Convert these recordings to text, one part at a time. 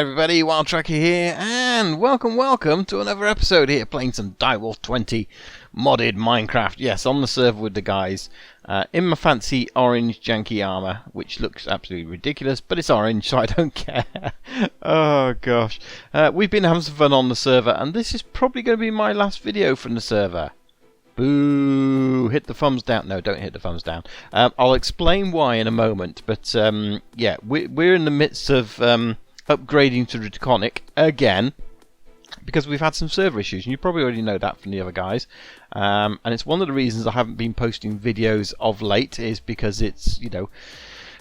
everybody, Wild Tracker here, and welcome to another episode here, playing some Direwolf20 modded Minecraft. Yes, on the server with the guys, in my fancy orange janky armour, which looks absolutely ridiculous, but it's orange, so I don't care. Oh gosh. We've been having some fun on the server, and this is probably going to be my last video from the server. Boo! Hit the thumbs down. No, don't hit the thumbs down. I'll explain why in a moment, but yeah, we're in the midst of upgrading to Draconic again, because we've had some server issues, and you probably already know that from the other guys. And it's one of the reasons I haven't been posting videos of late, is because it's, you know,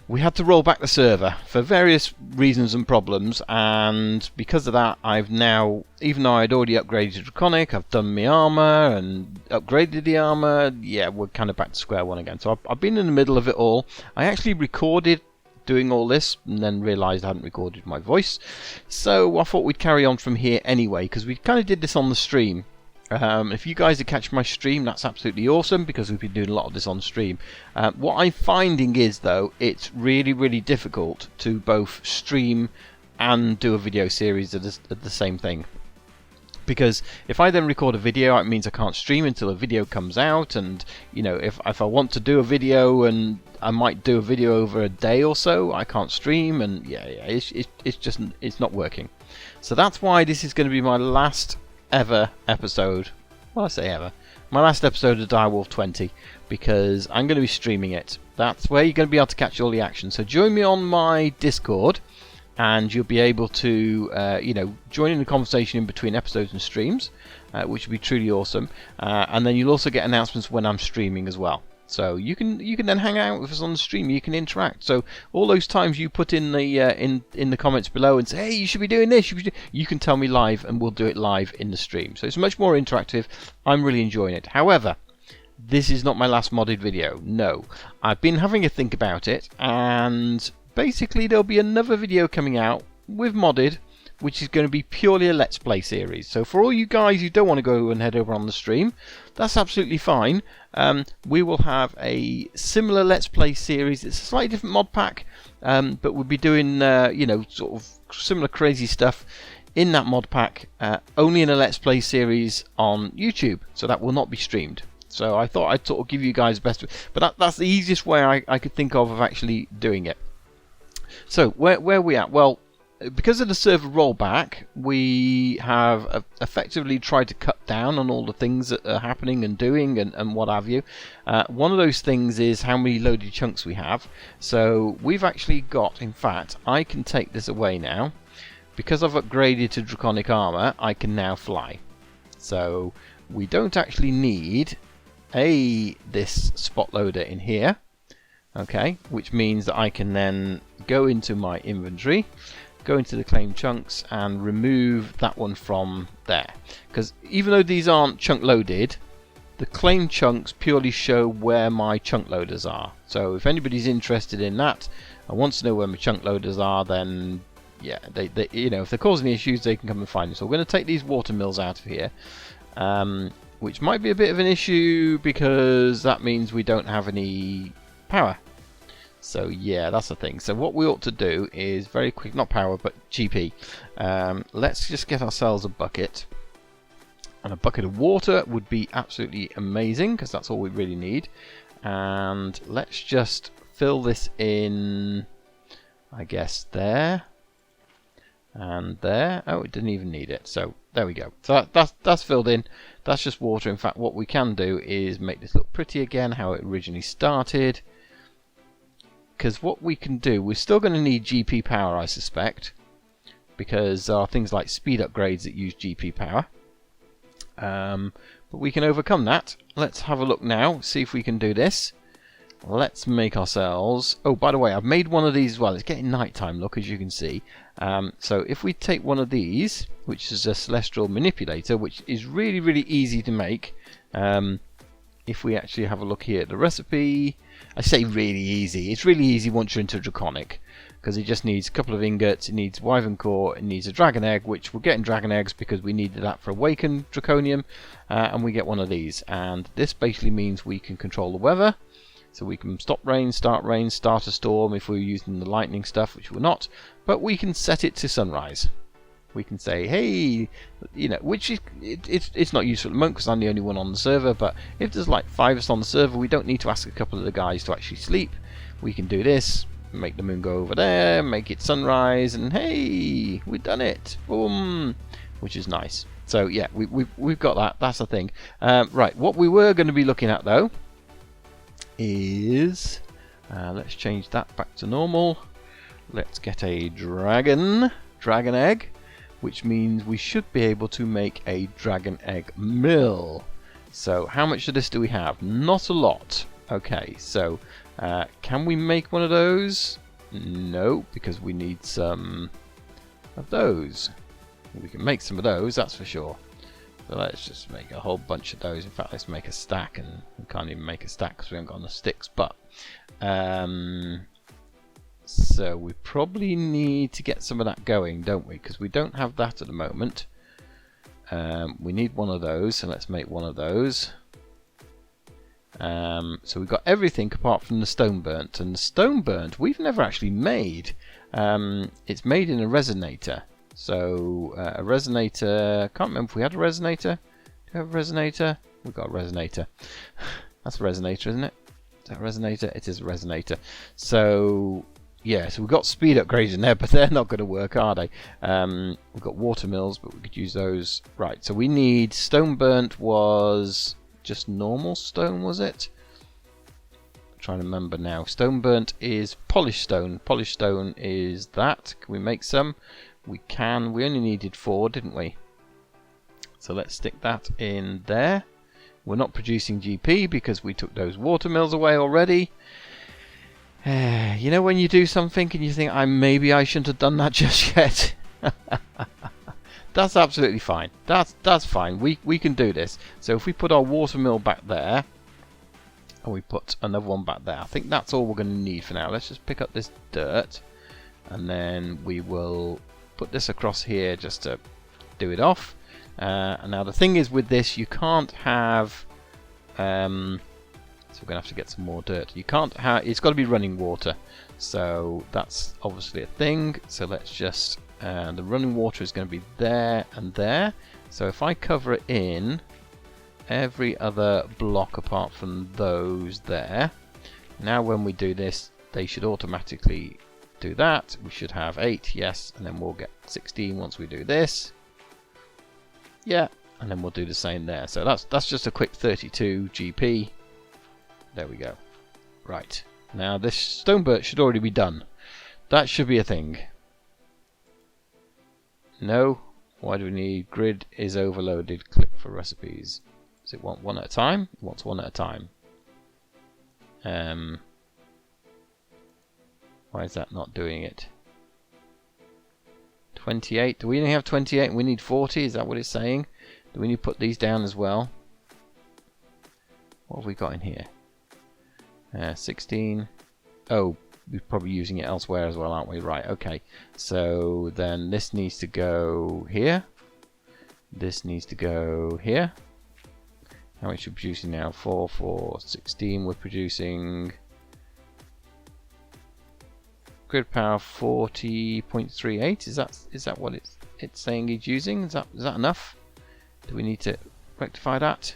we had to roll back the server for various reasons and problems, and because of that I've now, even though I'd already upgraded to Draconic, I've done my armour and upgraded the armour. Yeah, we're kind of back to square one again. So I've been in the middle of it all. I actually recorded doing all this and then realised I hadn't recorded my voice, so I thought we'd carry on from here anyway, because we kind of did this on the stream. If you guys are catching my stream, that's absolutely awesome, because we've been doing a lot of this on stream. What I'm finding is, though, it's really difficult to both stream and do a video series at the same thing. Because if I then record a video, it means I can't stream until a video comes out, and you know, if I want to do a video, and I might do a video over a day or so, I can't stream, and yeah, it's not working. So that's why this is going to be my last ever episode. Well, I say ever. My last episode of Direwolf20, because I'm going to be streaming it. That's where you're going to be able to catch all the action. So join me on my Discord, and you'll be able to, you know, join in the conversation in between episodes and streams, which will be truly awesome. And then you'll also get announcements when I'm streaming as well. So you can then hang out with us on the stream. You can interact. So all those times you put in the in the comments below and say, hey, you should be doing this, you can tell me live, and we'll do it live in the stream. So it's much more interactive. I'm really enjoying it. However, this is not my last modded video. No, I've been having a think about it, and basically there'll be another video coming out with modded, which is going to be purely a Let's Play series. So for all you guys who don't want to go and head over on the stream, that's absolutely fine. We will have a similar Let's Play series. It's a slightly different mod pack, but we'll be doing, you know, sort of similar crazy stuff in that mod pack, only in a Let's Play series on YouTube. So that will not be streamed. So I thought I'd sort of give you guys the best, but that's the easiest way I could think of actually doing it. So where are we at? Well, because of the server rollback, we have effectively tried to cut down on all the things that are happening and doing and what have you. One of those things is how many loaded chunks we have. So we've actually got, in fact, I can take this away now. Because I've upgraded to Draconic armor, I can now fly. So we don't actually need this spot loader in here. Okay, which means that I can then go into my inventory, go into the claim chunks, and remove that one from there. Because even though these aren't chunk loaded, the claim chunks purely show where my chunk loaders are. So if anybody's interested in that and wants to know where my chunk loaders are, then yeah, they you know, if they're causing issues, they can come and find them. So we're going to take these water mills out of here, which might be a bit of an issue because that means we don't have any power. So yeah, that's the thing. So what we ought to do is very quick, not power but GP. Let's just get ourselves a bucket, and a bucket of water would be absolutely amazing, because that's all we really need. And let's just fill this in, I guess there and there. Oh, it didn't even need it. So there we go. So that's filled in. That's just water. In fact, what we can do is make this look pretty again, how it originally started. Because what we can do, we're still going to need GP power, I suspect, because there are things like speed upgrades that use GP power. But we can overcome that. Let's have a look now, see if we can do this. Let's make ourselves... Oh, by the way, I've made one of these as well. It's getting nighttime, look, as you can see. So if we take one of these, which is a celestial manipulator, which is really easy to make. If we actually have a look here at the recipe... I say really easy. It's really easy once you're into Draconic, because it just needs a couple of ingots, it needs wyvern core, it needs a dragon egg, which we're getting dragon eggs because we needed that for awakened draconium, and we get one of these. And this basically means we can control the weather, So we can stop rain, start a storm if we're using the lightning stuff, which we're not. But we can set it to sunrise. We can say, hey, you know, which is it's not useful at the moment because I'm the only one on the server. But if there's like 5 of us on the server, we don't need to ask a couple of the guys to actually sleep. We can do this, make the moon go over there, make it sunrise, and hey, we've done it. Boom, which is nice. So yeah, we've got that. That's the thing. Right, what we were going to be looking at though is let's change that back to normal. Let's get a dragon egg, which means we should be able to make a dragon egg mill. So how much of this do we have? Not a lot. Okay, so can we make one of those? No, because we need some of those. We can make some of those, that's for sure. So let's just make a whole bunch of those. In fact, let's make a stack, and we can't even make a stack because we haven't got enough sticks. But so we probably need to get some of that going, don't we? Because we don't have that at the moment. We need one of those, so let's make one of those. So we've got everything apart from the stone burnt, and the stone burnt we've never actually made. It's made in a resonator. So a resonator, can't remember if we had a resonator. Do we have a resonator? We've got a resonator. That's a resonator, isn't it? Is that a resonator? It is a resonator. So yeah, so we've got speed upgrades in there, but they're not going to work, are they? We've got water mills, but we could use those. Right, so we need stone burnt was just normal stone, was it? I'm trying to remember now. Stone burnt is polished stone. Polished stone is that. Can we make some? We can. We only needed 4, didn't we? So let's stick that in there. We're not producing GP because we took those water mills away already. You know when you do something and you think, maybe I shouldn't have done that just yet. That's absolutely fine. That's fine. We can do this. So if we put our water mill back there, and we put another one back there, I think that's all we're going to need for now. Let's just pick up this dirt, and then we will put this across here just to do it off. And now the thing is with this, you can't have. So we're going to have to get some more dirt. You can't have, it's got to be running water. So that's obviously a thing. So let's just, the running water is going to be there and there. So if I cover it in every other block apart from those there, now when we do this, they should automatically do that. We should have 8, yes, and then we'll get 16 once we do this. Yeah, and then we'll do the same there. So that's just a quick 32 GP. There we go. Right. Now this stone burnt should already be done. That should be a thing. No? Why do we need grid is overloaded? Click for recipes. Does it want one at a time? It wants one at a time. Why is that not doing it? 28. Do we only have 28 and we need 40? Is that what it's saying? Do we need to put these down as well? What have we got in here? 16. Oh, we're probably using it elsewhere as well, aren't we? Right, okay. So then this needs to go here. This needs to go here. How much are we producing now? 4, 4, 16. We're producing grid power 40.38. Is that what it's saying it's using? Is that enough? Do we need to rectify that?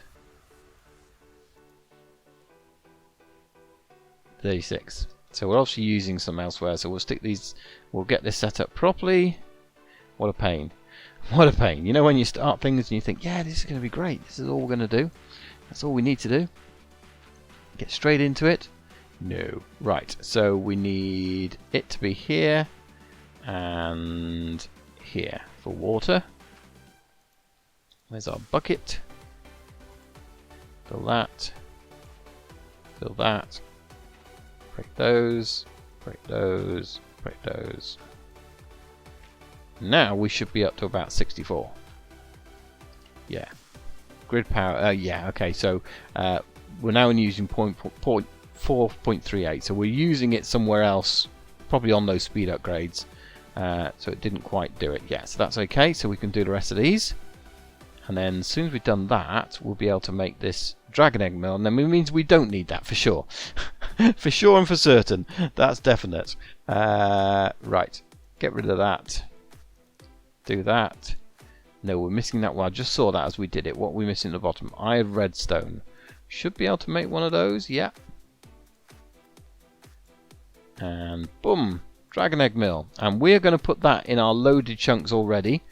36. So we're obviously using some elsewhere, so we'll stick these, we'll get this set up properly. What a pain. What a pain. You know when you start things and you think, yeah, this is going to be great, this is all we're going to do, that's all we need to do, get straight into it. No. Right, so we need it to be here and here for water. There's our bucket. Fill that. Fill that. Break those, break those, break those. Now we should be up to about 64. Yeah. Grid power, yeah, okay, so we're now using 4.38, so we're using it somewhere else, probably on those speed upgrades, so it didn't quite do it yet. So that's okay, so we can do the rest of these. And then as soon as we've done that, we'll be able to make this dragon egg mill, and then it means we don't need that for sure. For sure and for certain. That's definite. Right. Get rid of that. Do that. No, we're missing that one. I just saw that as we did it. What are we missing at the bottom? I have redstone. Should be able to make one of those. Yeah. And boom. Dragon egg mill. And we're going to put that in our loaded chunks already,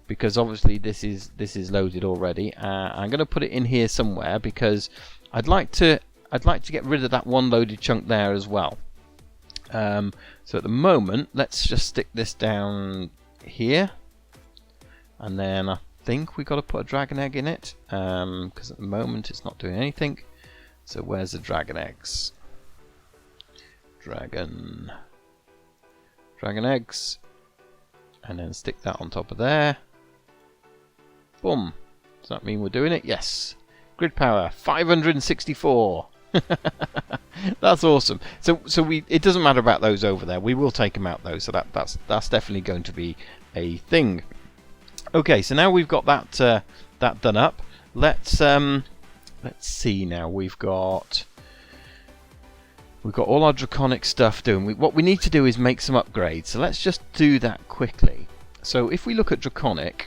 because obviously this is loaded already. I'm going to put it in here somewhere because I'd like to get rid of that one loaded chunk there as well. So at the moment, let's just stick this down here, and then I think we got to put a dragon egg in it, because at the moment it's not doing anything. So where's the dragon eggs? Dragon eggs, and then stick that on top of there. Boom. Does that mean we're doing it? Yes. Grid power 564. That's awesome. So it doesn't matter about those over there. We will take them out though. So that's definitely going to be a thing. Okay. So now we've got that done up. Let's see now. We've got all our draconic stuff doing. What we need to do is make some upgrades. So let's just do that quickly. So if we look at draconic,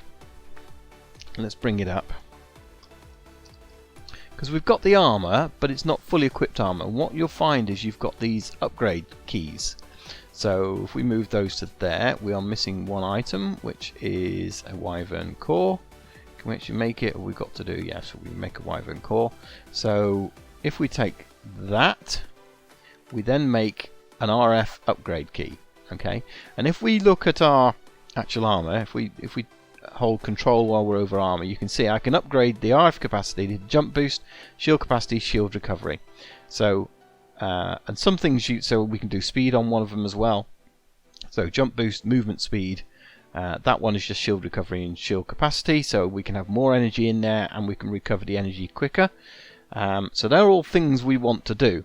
let's bring it up. Because we've got the armor, but it's not fully equipped armor. And what you'll find is you've got these upgrade keys. So if we move those to there, we are missing one item, which is a wyvern core. Can we actually make it? Or we've got to do, yes, we make a wyvern core. So if we take that, we then make an RF upgrade key. Okay, and if we look at our actual armor, if we hold control while we're over armor, you can see I can upgrade the RF capacity, the jump boost, shield capacity, shield recovery. So and some things so we can do speed on one of them as well. So jump boost, movement speed, that one is just shield recovery and shield capacity, so we can have more energy in there and we can recover the energy quicker. So they're all things we want to do.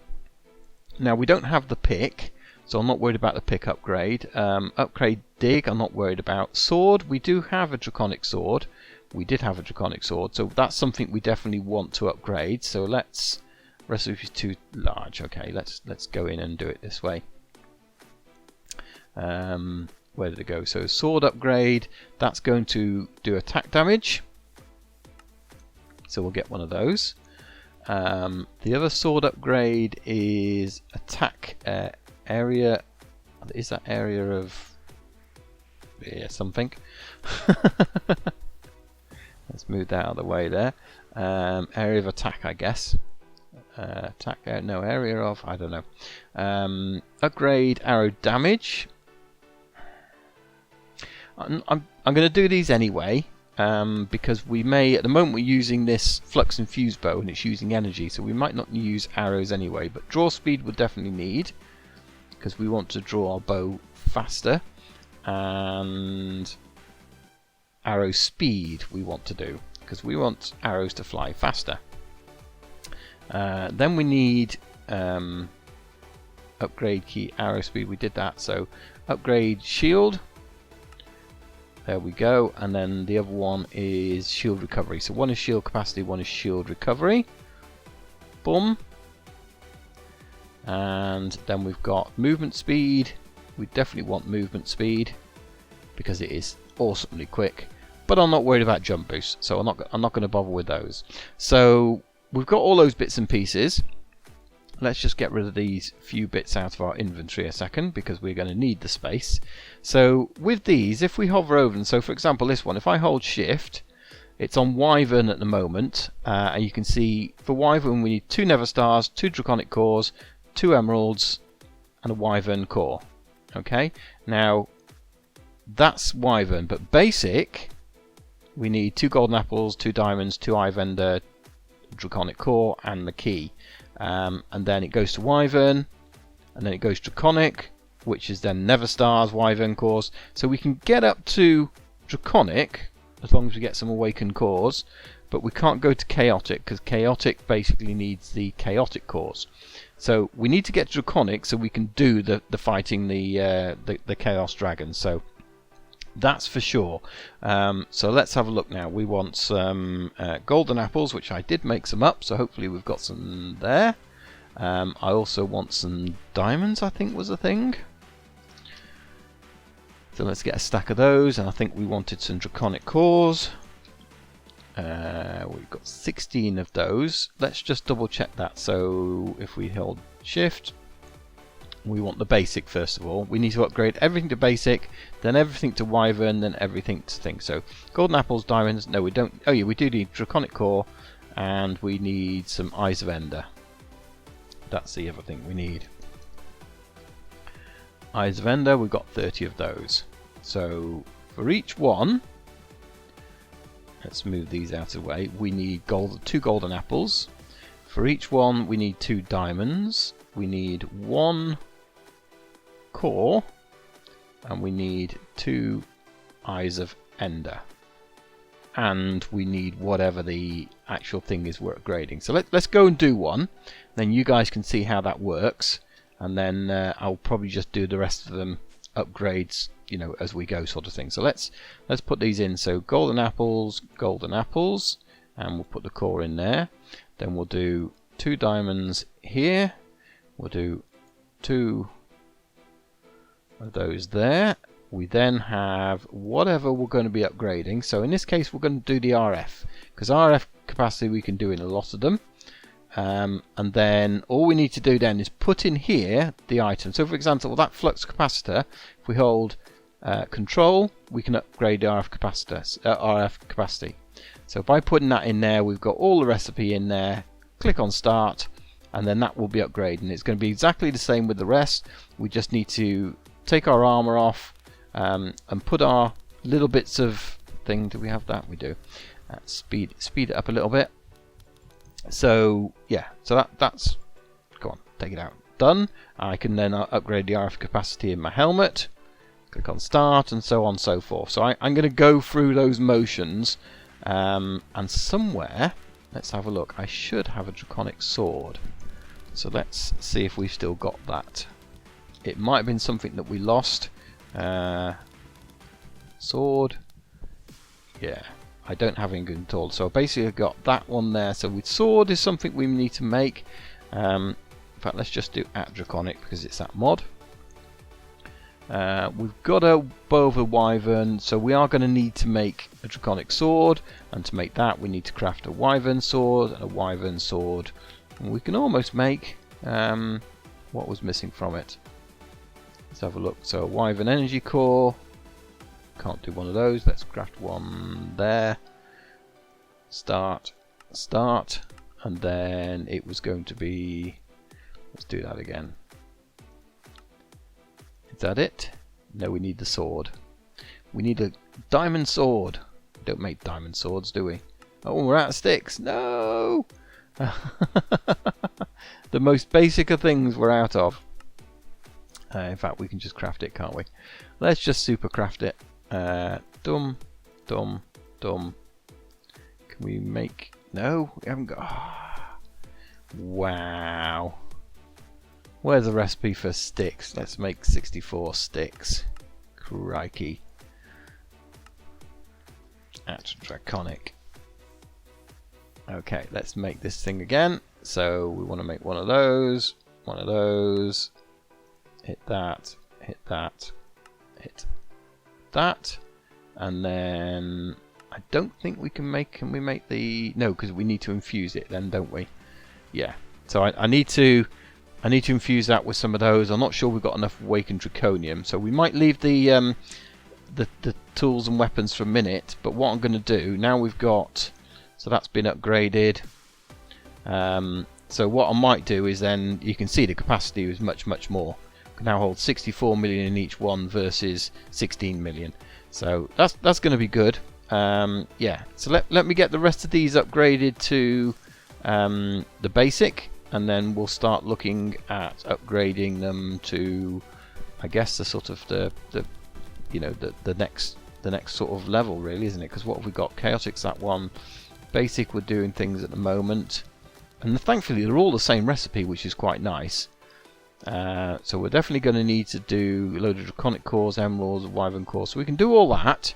Now we don't have the pick, so I'm not worried about the pick upgrade. Upgrade dig, I'm not worried about. Sword, we do have a draconic sword. We did have a draconic sword, so that's something we definitely want to upgrade. So recipe is too large. Okay, let's go in and do it this way. Where did it go? So sword upgrade, that's going to do attack damage. So we'll get one of those. The other sword upgrade is attack area. Is that area of something? Let's move that out of the way there. Area of attack, I guess. Attack, no, area of, I don't know. Upgrade arrow damage. I'm going to do these anyway. Because we may, at the moment we're using this flux and fuse bow and it's using energy, so we might not use arrows anyway, but draw speed we'll definitely need, because we want to draw our bow faster, and arrow speed we want to do, because we want arrows to fly faster. Then we need upgrade key arrow speed, we did that, so upgrade shield. There we go, and then the other one is shield recovery. So one is shield capacity, one is shield recovery. Boom. And then we've got movement speed. We definitely want movement speed because it is awesomely quick. But I'm not worried about jump boost, so I'm not going to bother with those. So we've got all those bits and pieces. Let's just get rid of these few bits out of our inventory a second, because we're going to need the space. So with these, if we hover over them, so for example this one, if I hold shift, it's on wyvern at the moment, and you can see for wyvern we need 2 nether stars, 2 draconic cores, 2 emeralds, and a wyvern core. Okay, now that's wyvern, but basic we need 2 golden apples, 2 diamonds, 2 ivender, draconic core, and the key. And then it goes to wyvern, and then it goes draconic, which is then nether stars, wyvern cores. So we can get up to draconic as long as we get some awakened cores, but we can't go to chaotic because chaotic basically needs the chaotic cores. So we need to get draconic so we can do the fighting the chaos dragons. So That's for sure. So let's have a look now. We want some golden apples, which I did make some up, so hopefully we've got some there. I also want some diamonds, I think was a thing. So let's get a stack of those, and I think we wanted some draconic cores. We've got 16 of those. Let's just double check that. So if we hold shift, we want the basic first of all. We need to upgrade everything to basic, then everything to wyvern, then everything to thing. So golden apples, diamonds, no we don't. Oh yeah, we do need draconic core, and we need some eyes of ender. That's the other thing we need. Eyes of ender, we've got 30 of those. So for each one, let's move these out of the way, we need 2 golden apples. For each one we need 2 diamonds, we need 1 core, and we need 2 eyes of ender. And we need whatever the actual thing is we're upgrading. So let's go and do one, then you guys can see how that works, and then I'll probably just do the rest of them upgrades, you know, as we go, sort of thing. So let's put these in. So golden apples, and we'll put the core in there. Then we'll do 2 diamonds here. We'll do 2 of those there. We then have whatever we're going to be upgrading. So in this case we're going to do the RF, because RF capacity we can do in a lot of them. And then all we need to do then is put in here the item. So for example, that flux capacitor, if we hold control, we can upgrade the RF capacity. So by putting that in there, we've got all the recipe in there. Click on start, and then that will be upgraded. And it's going to be exactly the same with the rest. We just need to take our armor off and put our little bits of thing. Do we have that? We do. Speed it up a little bit. So yeah, so that's go on, take it out. Done. I can then upgrade the RF capacity in my helmet. Click on start, and so on and so forth. So I'm going to go through those motions, and somewhere, let's have a look. I should have a draconic sword. So let's see if we've still got that. It might have been something that we lost. Sword. Yeah. I don't have any good at all. So basically I've got that one there. So with sword is something we need to make. In fact, let's just do @Draconic because it's that mod. We've got a bow of a wyvern, so we are going to need to make a draconic sword, and to make that we need to craft a wyvern sword and a wyvern sword. And we can almost make what was missing from it. Let's have a look. So a wyvern energy core. Can't do one of those. Let's craft one there. Start, and then it was going to be. Let's do that again. Is that it? No, we need the sword. We need a diamond sword. We don't make diamond swords, do we? Oh, we're out of sticks. No! The most basic of things we're out of. In fact, we can just craft it, can't we? Let's just super craft it. Dum. Can we make... No, we haven't got... Oh. Wow. Where's the recipe for sticks? Let's make 64 sticks. Crikey. @Draconic. Okay, let's make this thing again. So we want to make one of those. Hit that. Hit that. Hit that. And then I don't think we can make... Can we make the... No, because we need to infuse it then, don't we? Yeah. So I need to infuse that with some of those. I'm not sure we've got enough awakened draconium, so we might leave the tools and weapons for a minute. But what I'm going to do now, we've got... So that's been upgraded. So what I might do is then, you can see the capacity is much more. I can now hold 64 million in each one versus 16 million. So that's going to be good. Yeah. So let me get the rest of these upgraded to the basic, and then we'll start looking at upgrading them to, I guess, the sort of the next sort of level, really, isn't it? Because what have we got? Chaotic's that one. Basic, we're doing things at the moment, and thankfully they're all the same recipe, which is quite nice. So we're definitely going to need to do a load of Draconic cores, Emeralds, Wyvern cores. So we can do all that.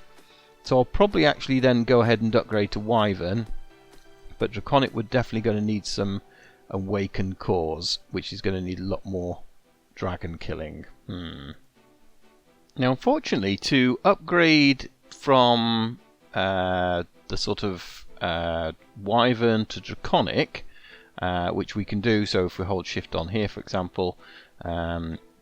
So I'll probably actually then go ahead and upgrade to Wyvern. But Draconic, we're definitely going to need some Awakened cores, which is going to need a lot more dragon killing. Now, unfortunately, to upgrade from the sort of Wyvern to Draconic, which we can do, so if we hold shift on here, for example,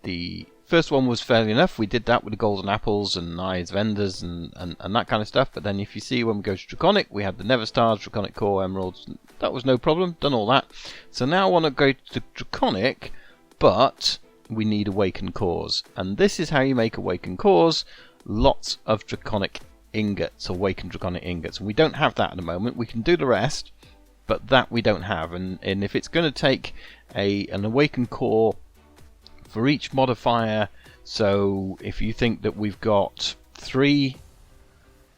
the first one was fairly enough. We did that with the golden apples and eyes vendors and that kind of stuff. But then if you see when we go to Draconic, we had the Never Stars, Draconic core, Emeralds. That was no problem, done all that. So now I want to go to Draconic, but we need Awakened cores. And this is how you make Awakened cores. Lots of Draconic ingots, Awakened Draconic ingots. And we don't have that at the moment. We can do the rest, but that we don't have. And if it's going to take an Awakened core for each modifier, so if you think that we've got 3,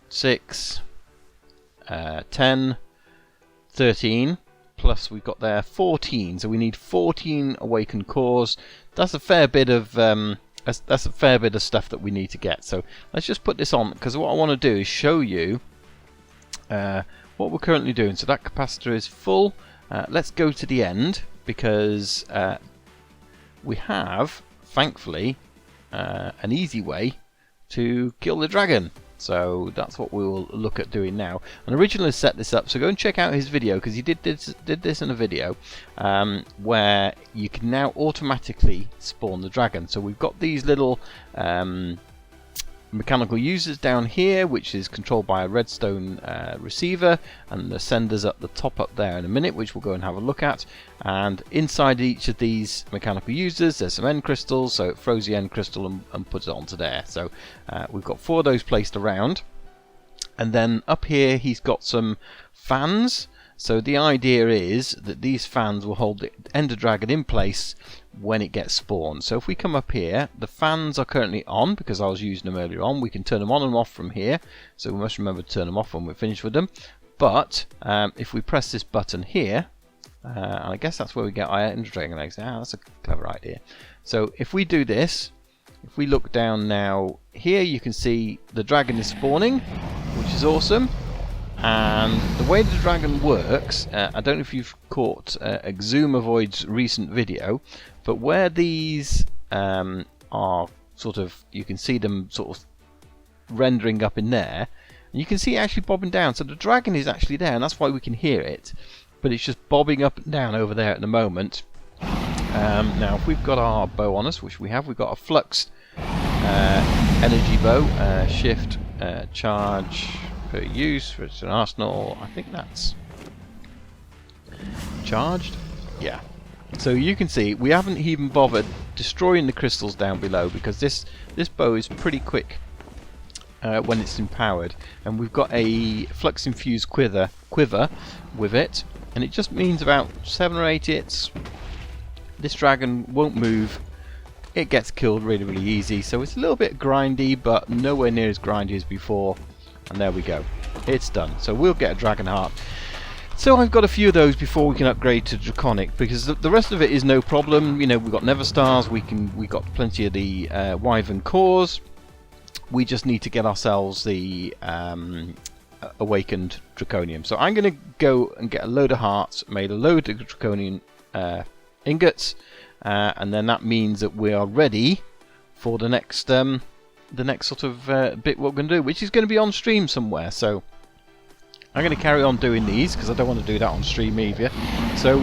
6, 10, 13, plus we've got there 14, so we need 14 Awakened cores. That's a fair bit of that's a fair bit of stuff that we need to get. So let's just put this on, because what I want to do is show you what we're currently doing. So that capacitor is full. Let's go to the end, because we have, thankfully, an easy way to kill the dragon. So that's what we'll look at doing now. And originally set this up, so go and check out his video, because he did this in a video where you can now automatically spawn the dragon. So we've got these little mechanical users down here, which is controlled by a redstone receiver, and the senders up the top up there in a minute, which we'll go and have a look at. And inside each of these mechanical users there's some end crystals, so it throws the end crystal and puts it onto there. So we've got 4 of those placed around, and then up here he's got some fans. So the idea is that these fans will hold the Ender Dragon in place when it gets spawned. So if we come up here, the fans are currently on because I was using them earlier on. We can turn them on and off from here, so we must remember to turn them off when we're finished with them. But if we press this button here, and I guess that's where we get our Ender Dragon eggs. That's a clever idea. So if we do this, if we look down now here, you can see the dragon is spawning, which is awesome. And the way the dragon works, I don't know if you've caught Exumavoid's recent video, but where these are sort of, you can see them sort of rendering up in there, and you can see it actually bobbing down. So the dragon is actually there, and that's why we can hear it, but it's just bobbing up and down over there at the moment. Now if we've got our bow on us, which we have, we've got a flux energy bow, shift, charge, per use, for it's an arsenal. I think that's charged. Yeah. So you can see we haven't even bothered destroying the crystals down below, because this bow is pretty quick when it's empowered, and we've got a flux infused quiver with it, and it just means about 7 or 8 hits. This dragon won't move. It gets killed really, really easy. So it's a little bit grindy, but nowhere near as grindy as before. And there we go, it's done. So we'll get a dragon heart. So I've got a few of those before we can upgrade to Draconic, because the rest of it is no problem. You know, we've got Never Stars, we got plenty of the Wyvern cores. We just need to get ourselves the Awakened Draconium. So I'm going to go and get a load of hearts, made a load of Draconian ingots, and then that means that we are ready for the next sort of bit what we're going to do, which is going to be on stream somewhere. So I'm going to carry on doing these because I don't want to do that on stream either. So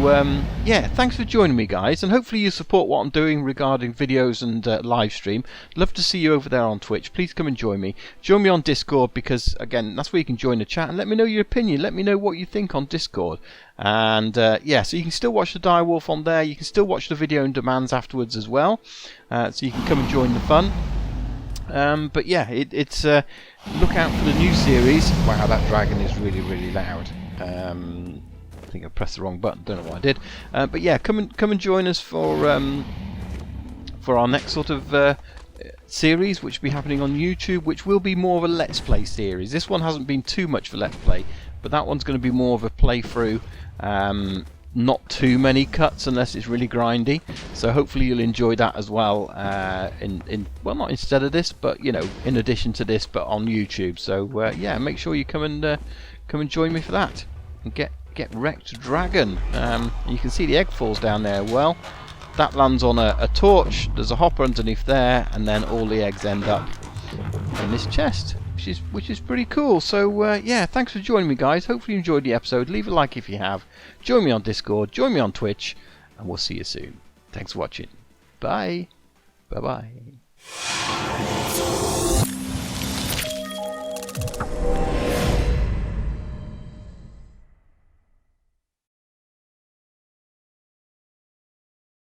yeah, thanks for joining me, guys, and hopefully you support what I'm doing regarding videos and live stream. Love to see you over there on Twitch. Please come and join me. Join me on Discord, because again, that's where you can join the chat and let me know your opinion. Let me know what you think on Discord. And yeah, so you can still watch the Direwolf on there. You can still watch the video on demands afterwards as well. So you can come and join the fun. But yeah, it's look out for the new series. Wow, that dragon is really, really loud. I think I pressed the wrong button. Don't know what I did. But yeah, come and join us for our next sort of series, which will be happening on YouTube, which will be more of a Let's Play series. This one hasn't been too much for Let's Play, but that one's going to be more of a playthrough. not too many cuts unless it's really grindy. So hopefully you'll enjoy that as well. Well, not instead of this, but you know, in addition to this, but on YouTube. So yeah, make sure you come and join me for that and get wrecked dragon. You can see the egg falls down there. Well, that lands on a torch. There's a hopper underneath there, and then all the eggs end up in this chest, which is pretty cool. So yeah, thanks for joining me, guys. Hopefully you enjoyed the episode. Leave a like if you have. Join me on Discord, join me on Twitch, and we'll see you soon. Thanks for watching. Bye. Bye bye.